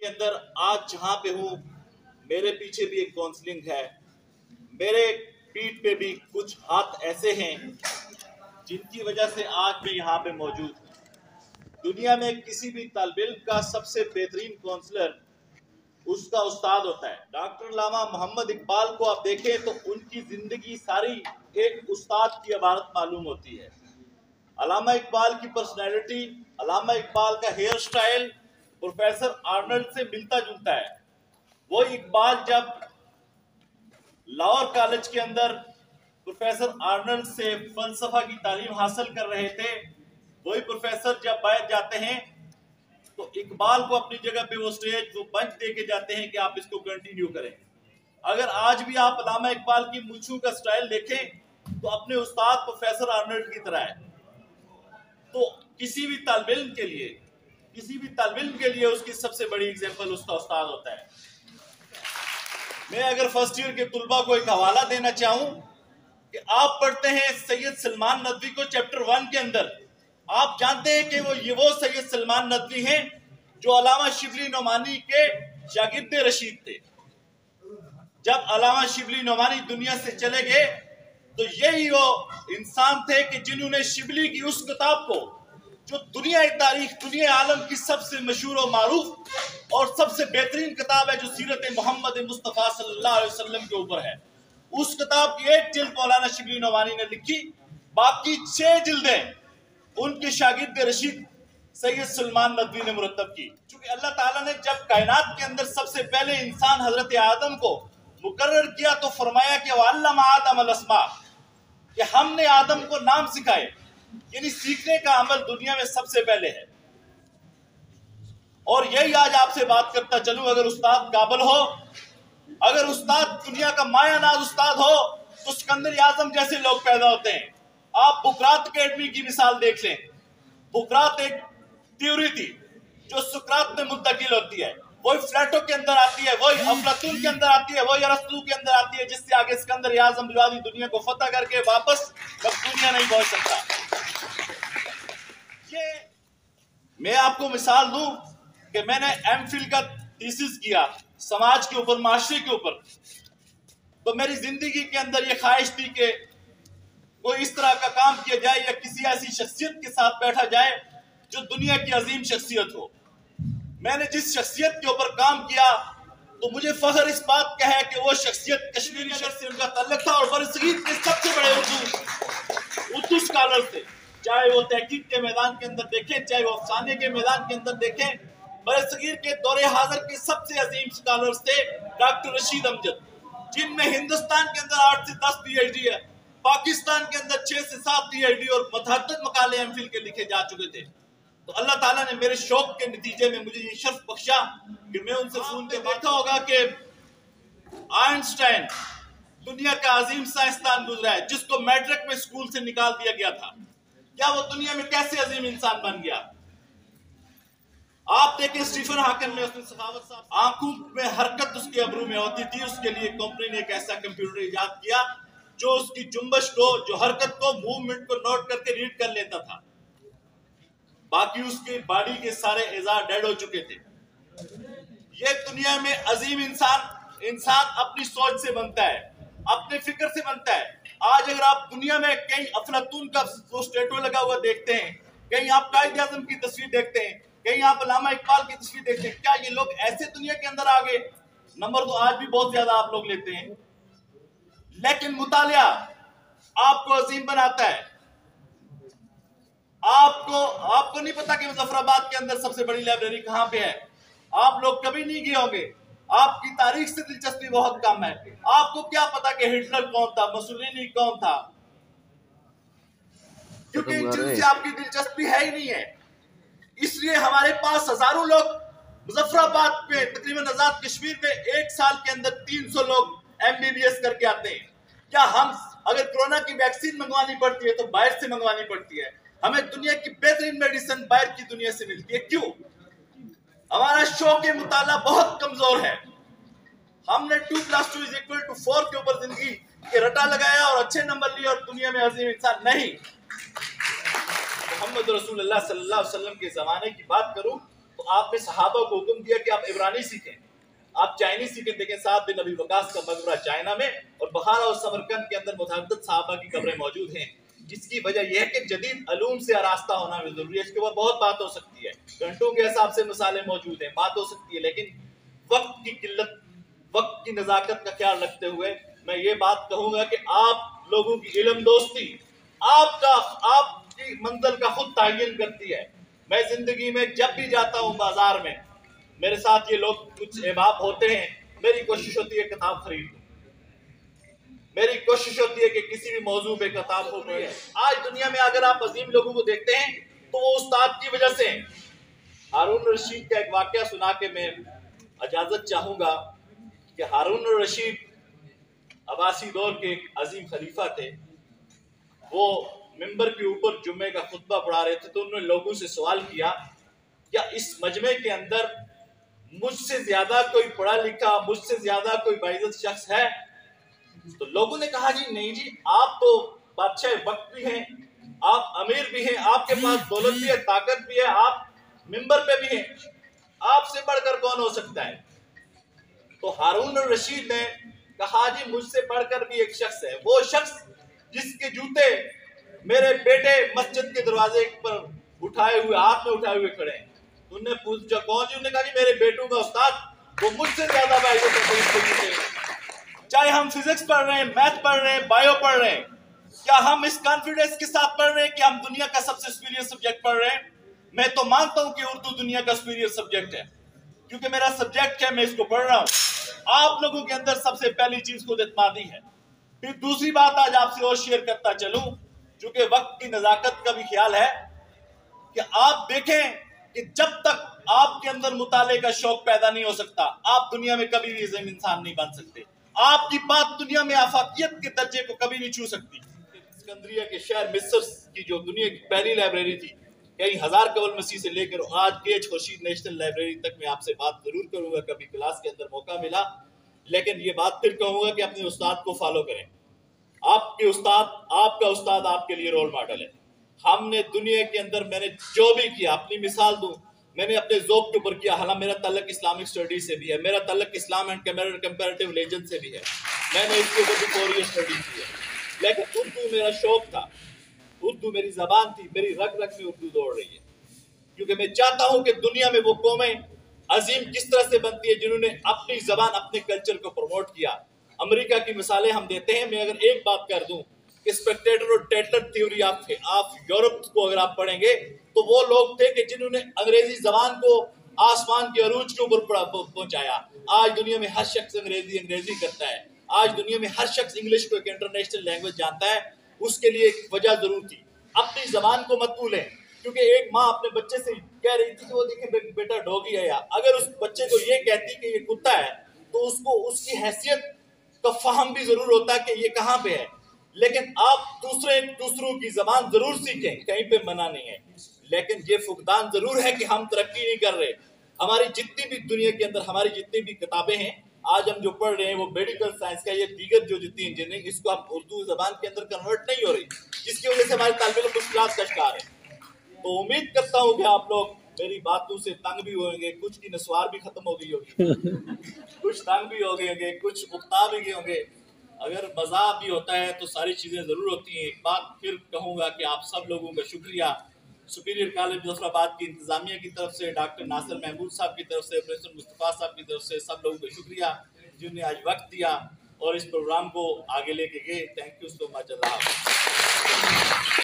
के अंदर आज जहां पे हूं, मेरे पीछे भी एक काउंसलिंग है, मेरे पीठ पे भी कुछ हाथ ऐसे हैं जिनकी वजह से आज मैं यहाँ पे मौजूद हूँ। दुनिया में किसी भी तालिब इल्म का सबसे बेहतरीन काउंसलर उसका उस्ताद होता है। डॉक्टर अल्लामा मोहम्मद इकबाल को आप देखें तो उनकी जिंदगी सारी एक उस्ताद की इबारत मालूम होती है। अल्लामा इकबाल की पर्सनैलिटी, अल्लामा इकबाल का हेयर स्टाइल प्रोफेसर आर्नल्ड से मिलता जुलता है। वो इकबाल जब लाहौर कॉलेज के अंदर प्रोफेसर आर्नल्ड से फलसफा की तालीम हासिल कर रहे थे, वही प्रोफेसर जब बाहर जाते हैं तो इकबाल को अपनी जगह पे वो स्टेज वो मंच दे के जाते हैं कि आप इसको कंटिन्यू करें। अगर आज भी आप अल्लामा इकबाल की मूंछों का स्टाइल देखें तो अपने उस्ताद प्रोफेसर आर्नल्ड की तरह है। तो किसी भी तालिब इल्म के लिए उसकी सबसे बड़ी एग्जांपल उसका उस्ताद होता है। मैं अगर फर्स्ट ईयर के तुलबा को एक हवाला देना चाहूं कि आप पढ़ते हैं सैयद सलमान नदवी को चैप्टर 1 के अंदर, आप जानते हैं कि वो सैयद सलमान नदवी हैं जो अल्लामा शिबली नोमानी के शागिर्द रशीद थे। जब अल्लामा शिबली नोमानी दुनिया से चले गए तो यही वो इंसान थे कि जिन्होंने शिबली की उस किताब को, जो दुनिया तारीख दुनिया आलम की सबसे मशहूर और मारूफ और सबसे बेहतरीन किताब है, जो सीरत मोहम्मद मुस्तफ़ा सल्लल्लाहु अलैहि वसल्लम के ऊपर है, उस किताब की एक जिल्द मौलाना शिबली नोमानी ने लिखी, बाकी 6 जिल्दें उनके शागिर्द रशीद सैयद सलमान नदवी ने मुरत्तब की। क्योंकि अल्लाह ताला ने जब कायनात के अंदर सबसे पहले इंसान हजरत आदम को मुकर्रर किया तो फरमाया कि वअल्लमा आदम अल अस्मा, कि हमने आदम को नाम सिखाए। यानी सीखने का अमल दुनिया में सबसे पहले है। और यही आज आपसे बात करता चलूं, अगर उस्ताद काबिल हो, अगर उस्ताद दुनिया का मायानाज उस्ताद हो तो सिकंदर आजम जैसे लोग पैदा होते हैं। आप बुकरात अकेडमी की मिसाल देख लें। बुकरात एक थ्योरी थी जो सुकरात में मुंतकिल होती है, वही फ्लैटो के अंदर आती है, वही अफलातून के अंदर आती है, वही अरस्तू के अंदर आती है, जिससे आगे सिकंदर आजम जो दुनिया को फतह करके वापस कब दुनिया नहीं पहुंच सकता। ये मैं आपको मिसाल दूं कि मैंने एमफिल का थीसिस किया समाज के ऊपर, माशरे के ऊपर, तो मेरी जिंदगी के अंदर ये ख्वाहिश थी कि कोई इस तरह का काम किया जाए या किसी ऐसी शख्सियत के साथ बैठा जाए जो दुनिया की अजीम शख्सियत हो। मैंने जिस शख्सियत के ऊपर काम किया तो मुझे फख्र इस बात का है कि वो शख्सियत कश्मीरी शख्स से उनका ताल्लुक था और बरसगीर के सबसे बड़े उर्दू स्कॉलर थे। चाहे वो तहकीक के मैदान के अंदर देखें, चाहे वो अफसाने के मैदान के अंदर देखें, बरसगीर के दौरे हाजिर के सबसे अजीम स्कॉलर्स थे डॉक्टर रशीद अमजद, जिनमें हिंदुस्तान के अंदर 8 से 10 PhD है, पाकिस्तान के अंदर 6 से 7 PhD और मुतअद्दिद मकाले एमफिल के लिखे जा चुके थे। तो अल्लाह ताला ने मेरे शौक के नतीजे में मुझे ये शर्फ बख्शा कि मैं उनसे सुन के देखा होगा कि आइंस्टाइन दुनिया का अजीम साइंसदान गुजरा है, जिसको मैट्रिक में स्कूल से निकाल दिया गया था। क्या वो दुनिया में कैसे अजीम इंसान बन गया? आप देखें स्टीफन हॉकिंग में उसने सखावत साहब, आंखों में हरकत उसके अबरू में होती थी, उसके लिए कंपनी ने एक ऐसा कंप्यूटर इजाद किया जो उसकी जुम्बश को, जो हरकत को, मूवमेंट को नोट करके रीड कर लेता था। बाकी उसके बॉडी के सारे एजा डेड हो चुके थे। ये दुनिया में अजीम इंसान अपनी सोच से बनता है, अपने फिक्र से बनता है। आज अगर आप दुनिया में कहीं अफलातून का स्टेटो लगा हुआ देखते हैं, कहीं आप कायद आज़म की तस्वीर देखते हैं, कहीं आप अल्लामा इकबाल की तस्वीर देखते हैं, क्या ये लोग ऐसे दुनिया के अंदर आ गए? नंबर तो आज भी बहुत ज्यादा आप लोग लेते हैं, लेकिन मुतालिया आपको अजीम बनाता है। आपको नहीं पता कि मुजफ्फराबाद के अंदर सबसे बड़ी लाइब्रेरी कहां पे है। आप लोग कभी नहीं गए होंगे, आपकी तारीख से दिलचस्पी बहुत कम है। आपको क्या पता कि हिटलर कौन था, मुसोलिनी कौन था, क्योंकि इन चीजों से आपकी दिलचस्पी है ही नहीं है। इसलिए हमारे पास हजारों लोग मुजफ्फराबाद पे, तकरीबन आजाद कश्मीर में एक साल के अंदर 300 लोग MBBS करके आते हैं। क्या हम अगर कोरोना की वैक्सीन मंगवानी पड़ती है तो बाहर से मंगवानी पड़ती है? हमें दुनिया की बेहतरीन मेडिसिन बाहर की दुनिया से मिलती है। क्यों? हमारा शौक मुताला बहुत कमजोर है। हमने 2+2=4 के ऊपर जिंदगी के रटा लगाया और अच्छे नंबर लिए और दुनिया में अजीम इंसान नहीं। मोहम्मद रसूलुल्लाह सल्लल्लाहु अलैहि वसल्लम के जमाने की बात करूं तो तो आपने सहाबा को हुक्म दिया कि आप इब्रानी सीखें, आप चाइनीज सीखें। देखें 7 बिन नबी वकास का मकबरा चाइना में और बहारा और समरकंद के अंदर मुतअद्दिद सहाबा की कब्रें मौजूद हैं, जिसकी वजह यह है कि जदीद अलूम से आरास्ता होना भी जरूरी है। इसके ऊपर बहुत बात हो सकती है, घंटों के हिसाब से मिसालें मौजूद हैं, बात हो सकती है, लेकिन वक्त की किल्लत, वक्त की नजाकत का ख्याल रखते हुए मैं ये बात कहूंगा कि आप लोगों की इल्म दोस्ती आपकी मंजिल का खुद तयन करती है। मैं जिंदगी में जब भी जाता हूँ बाजार में, मेरे साथ ये लोग कुछ अहबाब होते हैं, मेरी कोशिश होती है किताब खरीद लूं, मेरी कोशिश होती है कि किसी भी मौजू पे किताब हो रही है। आज दुनिया में अगर आप अजीम लोगों को देखते हैं तो वो उस्ताद की वजह से। हारून रशीद का एक वाकया सुना के मैं इजाजत चाहूंगा कि हारून रशीद अब्बासी दौर के एक अजीम खलीफा थे। वो मिंबर के ऊपर जुम्मे का खुतबा पढ़ा रहे थे, तो उन्होंने लोगों से सवाल किया, क्या इस मजमे के अंदर मुझसे ज्यादा कोई पढ़ा लिखा, मुझसे ज्यादा कोई बाइज्जत शख्स है? तो लोगों ने कहा जी नहीं जी, आप तो बादशाह वक्त भी हैं, आप अमीर भी हैं, आपके पास दौलत भी है, ताकत भी है, आप मिंबर पे भी हैं, आपसे बढ़कर कौन हो सकता है? तो हारून रशीद ने कहा जी मुझसे बढ़कर भी एक शख्स है, वो शख्स जिसके जूते मेरे बेटे मस्जिद के दरवाजे पर उठाए हुए, हाथ में उठाए हुए खड़े हैं। उन्होंने पूछा कौन जी? उन्होंने कहा जी मेरे बेटों का उस्ताद, वो मुझसे ज्यादा चाहे हम फिजिक्स पढ़ रहे हैं, मैथ पढ़ रहे हैं, बायो पढ़ रहे हैं, क्या हम इस कॉन्फिडेंस के साथ पढ़ रहे हैं कि हम दुनिया का सबसे सुपीरियर सब्जेक्ट पढ़ रहे हैं? मैं तो मानता हूं कि उर्दू दुनिया का सुपीरियर सब्जेक्ट है, क्योंकि मेरा सब्जेक्ट है, मैं इसको पढ़ रहा हूं। आप लोगों के अंदर सबसे पहली चीज खुद एतमादी है। फिर दूसरी बात आज आपसे और शेयर करता चलूं, चूंकि वक्त की नजाकत का भी ख्याल है, कि आप देखें कि जब तक आपके अंदर मुताले का शौक पैदा नहीं हो सकता, आप दुनिया में कभी भी अजीम इंसान नहीं बन सकते। आपकी बात दुनिया में आफाकियत के दर्जे को कभी नहीं छू सकती। सिकंदरिया के शहर मिस्र की जो दुनिया की पहली लाइब्रेरी थी, कई हजार कबल मसीह से लेकर आज केज खुर्शीद नेशनल लाइब्रेरी तक मैं आपसे बात जरूर करूंगा, कभी क्लास के अंदर मौका मिला। लेकिन ये बात फिर कहूंगा कि अपने उस्ताद को फॉलो करें। आपके उस्ताद, आपका उस्ताद आपके लिए रोल मॉडल है। हमने दुनिया के अंदर, मैंने जो भी किया, अपनी मिसाल दूं, मैंने अपने ज़ौक़ के ऊपर किया। हालांकि मेरा तल्लक इस्लामिक स्टडीज से भी है, मेरा तल्लक इस्लाम एंड कंपैरेटिव रिलीजन से भी है, मैंने इसके ऊपर भी कोरियन स्टडीज की है, लेकिन उर्दू मेरा शौक था, उर्दू मेरी जबान थी, मेरी रग रग में उर्दू दौड़ रही है, क्योंकि मैं चाहता हूं कि दुनिया में वो कौमें अजीम किस तरह से बनती है जिन्होंने अपनी जबान, अपने कल्चर को प्रमोट किया। अमेरिका की मिसालें हम देते हैं। मैं अगर एक बात कर दूं कि स्पेक्टेटर और टेटलर थ्योरी आप यूरोप को अगर आप पढ़ेंगे तो वो लोग थे कि जिन्होंने अंग्रेजी जबान को आसमान के अरूज के ऊपर पहुंचाया। आज दुनिया में हर शख्स अंग्रेजी करता है, आज दुनिया में हर शख्स इंग्लिश को एक इंटरनेशनल लैंग्वेज जानता है। उसके लिए एक वजह जरूर थी। अपनी जबान को मत भूलें, क्योंकि एक माँ अपने बच्चे से कह रही थी कि वो देखे बेटा डॉगी है, या अगर उस बच्चे को ये कहती कि ये कुत्ता है तो उसको उसकी हैसियत का फहम भी जरूर होता कि ये कहाँ पे है। लेकिन आप दूसरों की जबान जरूर सीखें, कहीं पे मना नहीं है, लेकिन ये फुकदान जरूर है कि हम तरक्की नहीं कर रहे। हमारी जितनी भी दुनिया के अंदर हमारी जितनी भी किताबें हैं, आज हम जो पढ़ रहे हैं वो मेडिकल साइंस का, ये दीगर जो जितनी इंजीनियरिंग, इसको हम उर्दू जबान के अंदर कन्वर्ट नहीं हो रही, जिसकी वजह से हमारे तालिब इल्म मुश्किलात का शिकार है। तो उम्मीद करता हूँ कि आप लोग मेरी बातों से तंग भी होंगे, कुछ की नस्वार भी खत्म हो गई होगी, कुछ तंग भी हो गए होंगे, कुछ उकता भी गए होंगे। अगर मजा भी होता है तो सारी चीज़ें ज़रूर होती हैं। एक बात फिर कहूँगा कि आप सब लोगों का शुक्रिया, सुपीरियर कॉलेज जफराबाद की इंतज़ामिया की तरफ से, डॉक्टर नासिर महमूद साहब की तरफ से, प्रोफेसर मुस्तफ़ा साहब की तरफ से, सब लोगों का शुक्रिया जिन्होंने आज वक्त दिया और इस प्रोग्राम को आगे लेके गए। Thank you so much. Allah.